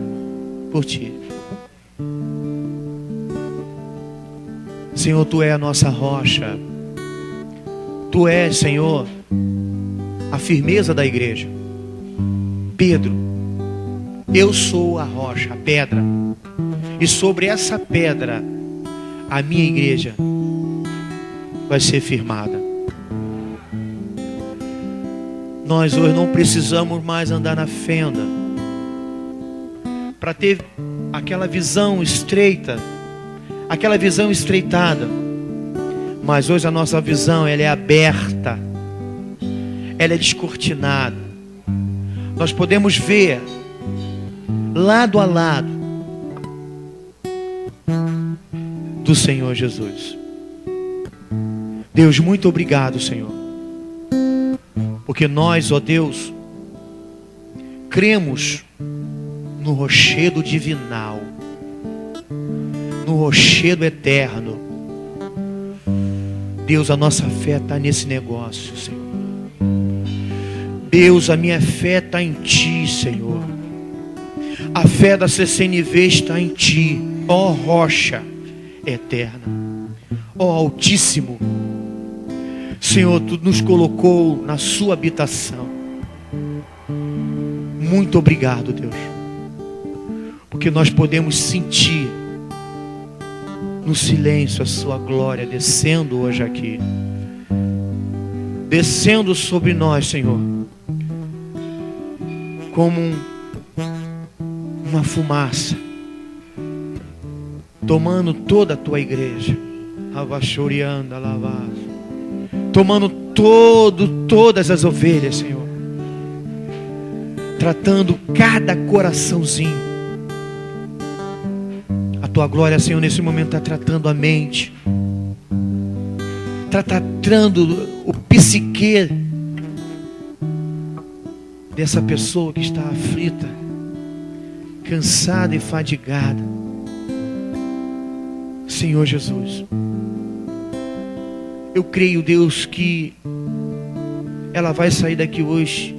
por Ti. Senhor, Tu és a nossa rocha. Tu és, Senhor, a firmeza da igreja. Pedro, eu sou a rocha, a pedra, e sobre essa pedra a minha igreja vai ser firmada. Nós hoje não precisamos mais andar na fenda para ter aquela visão estreita, aquela visão estreitada. Mas hoje a nossa visão, ela é aberta, ela é descortinada. Nós podemos ver lado a lado do Senhor Jesus. Deus, muito obrigado, Senhor, porque nós, ó Deus, cremos no rochedo divinal, no rochedo eterno. Deus, a nossa fé está nesse negócio, Senhor. Deus, a minha fé está em Ti, Senhor. A fé da CCNV está em Ti, ó rocha eterna, ó Altíssimo. Senhor, Tu nos colocou na Sua habitação. Muito obrigado, Deus, porque nós podemos sentir no silêncio a Sua glória descendo hoje aqui, descendo sobre nós, Senhor, como uma fumaça, tomando toda a Tua igreja, tomando todas as ovelhas, Senhor, tratando cada coraçãozinho. A Tua glória, Senhor, nesse momento está tratando a mente, está tratando o psique dessa pessoa que está aflita, cansada e fadigada. Senhor Jesus, eu creio, Deus, que ela vai sair daqui hoje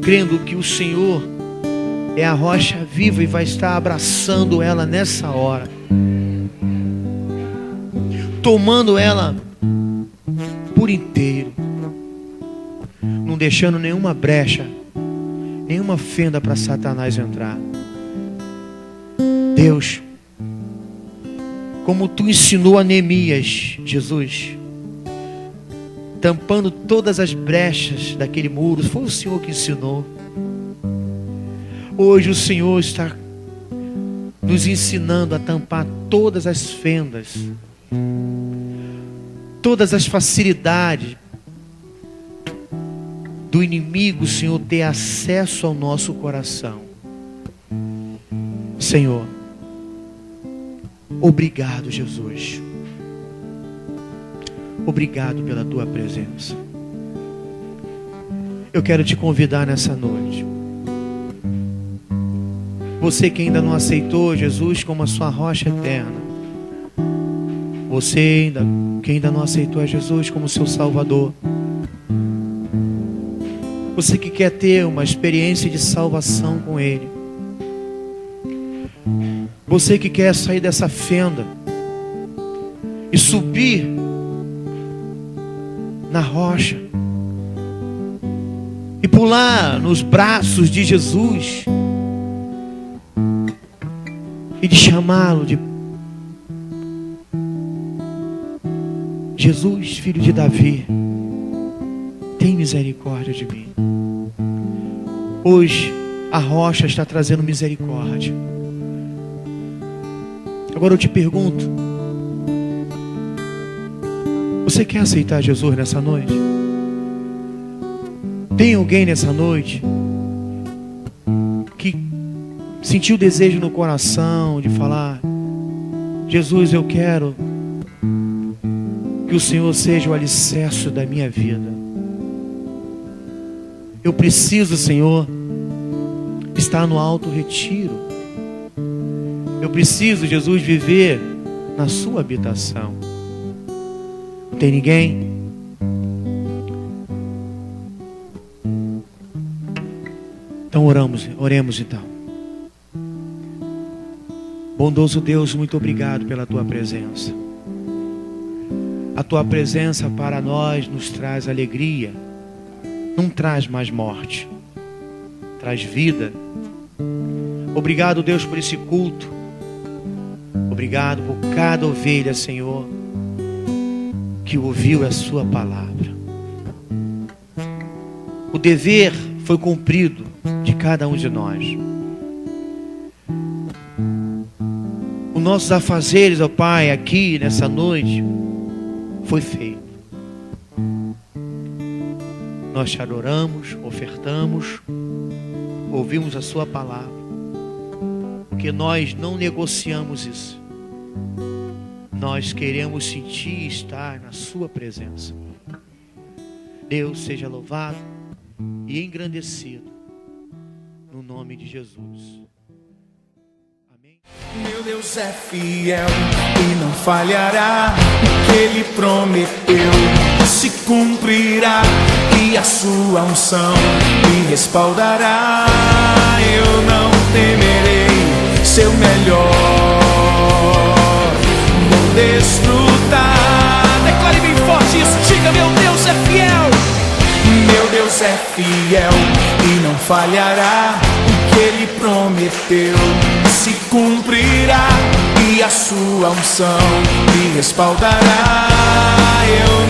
crendo que o Senhor é a rocha viva e vai estar abraçando ela nessa hora, tomando ela por inteiro, não deixando nenhuma brecha, nenhuma fenda para Satanás entrar. Deus, como Tu ensinou a Neemias, Jesus, tampando todas as brechas daquele muro, foi o Senhor que ensinou. Hoje o Senhor está nos ensinando a tampar todas as fendas, todas as facilidades do inimigo, Senhor, ter acesso ao nosso coração. Senhor, obrigado, Jesus. Obrigado pela tua presença. Eu quero te convidar nessa noite. Você que ainda não aceitou Jesus como a sua rocha eterna. Você que ainda não aceitou a Jesus como seu Salvador. Você que quer ter uma experiência de salvação com Ele. Você que quer sair dessa fenda e subir na rocha e pular nos braços de Jesus e de chamá-lo de Jesus, filho de Davi, tem misericórdia de mim. Hoje a rocha está trazendo misericórdia. Agora eu te pergunto, você quer aceitar Jesus nessa noite? Tem alguém nessa noite que sentiu desejo no coração de falar: Jesus, eu quero que o Senhor seja o alicerce da minha vida. Eu preciso, Senhor, estar no alto retiro. Eu preciso, Jesus, viver na sua habitação. Não tem ninguém? Então oremos então. Bondoso Deus, muito obrigado pela tua presença. A tua presença para nós nos traz alegria, não traz mais morte, traz vida. Obrigado, Deus, por esse culto. Obrigado por cada ovelha, Senhor, que ouviu a sua palavra. O dever foi cumprido de cada um de nós. Os nossos afazeres, ó Pai, aqui nessa noite, foi feito. Nós te adoramos, ofertamos, ouvimos a sua palavra, porque nós não negociamos isso. Nós queremos sentir e estar na sua presença. Deus seja louvado e engrandecido no nome de Jesus. Amém. Meu Deus é fiel e não falhará. O que Ele prometeu se cumprirá, e a sua unção me respaldará. Eu não temerei, seu melhor vou desfrutar. Declare bem forte isso, diga: meu Deus é fiel. Meu Deus é fiel e não falhará. O que Ele prometeu se cumprirá, e a sua unção me respaldará. Eu